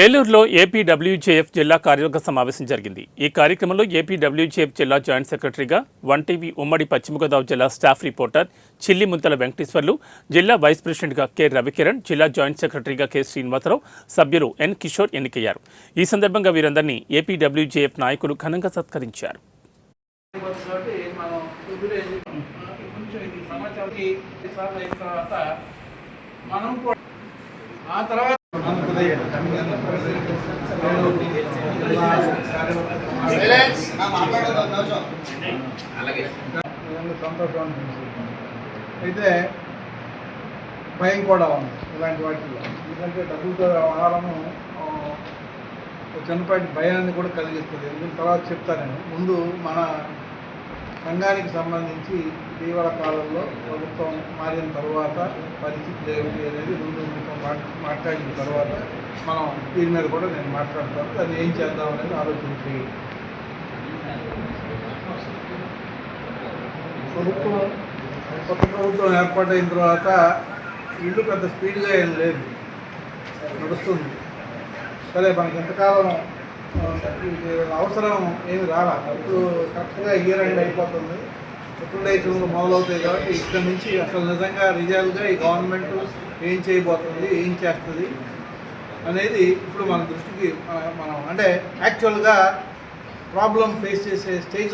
ఏలూరులో ఏపీడబ్ల్యూజేఎఫ్ జిల్లా కార్యవర్గ సమావేశం జరిగింది. ఈ కార్యక్రమంలో ఏపీడబ్ల్యూజేఎఫ్ జిల్లా జాయింట్ సెక్రటరీగా వన్టీవీ ఉమ్మడి పశ్చిమ గోదావరి జిల్లా స్టాఫ్ రిపోర్టర్ చిల్లి ముంతల వెంకటేశ్వర్లు, జిల్లా వైస్ ప్రెసిడెంట్గా కె రవికిరణ్, జిల్లా జాయింట్ సెక్రటరీగా కె శ్రీనివాసరావు, సభ్యులు ఎన్ కిషోర్ ఎన్నికయ్యారు. ఈ సందర్భంగా వీరందరినీ ఏపీడబ్ల్యూజేఎఫ్ నాయకులు ఘనంగా సత్కరించారు. సంతోషం అయితే భయం కూడా ఉంది ఇలాంటి వాటిల్లో. ఎందుకంటే డబ్బులతో వ్యవహారము చిన్నపాటి భయాన్ని కూడా కలిగిస్తుంది. ఎందుకంటే తర్వాత చెప్తాను నేను. ముందు మన సంఘానికి సంబంధించి ఇటీవల కాలంలో ప్రభుత్వం మారిన తర్వాత పరిస్థితులు ఏమిటి అనేది ముందు మాట్లాడిన తర్వాత మనం దీని మీద కూడా నేను మాట్లాడతాను. దాన్ని ఏం చేద్దాం అనేది ఆలోచించి కొత్త ప్రభుత్వం ఏర్పాటైన తర్వాత ఇల్లు పెద్ద స్పీడ్గా ఏం లేదు, నడుస్తుంది. సరే మనకి ఎంతకాలం అవసరం ఏమి రాలా. ఇప్పుడు కరెక్ట్గా ఇయర్ ఎండ్ అయిపోతుంది, ఎప్పుడైతే మొదలవుతాయి. కాబట్టి ఇక్కడ నుంచి అసలు నిజంగా రిజల్ట్గా ఈ గవర్నమెంట్ ఏం చేయబోతుంది, ఏం చేస్తుంది అనేది ఇప్పుడు మన దృష్టికి మనం అంటే యాక్చువల్గా ప్రాబ్లం ఫేస్ చేసే స్టేజ్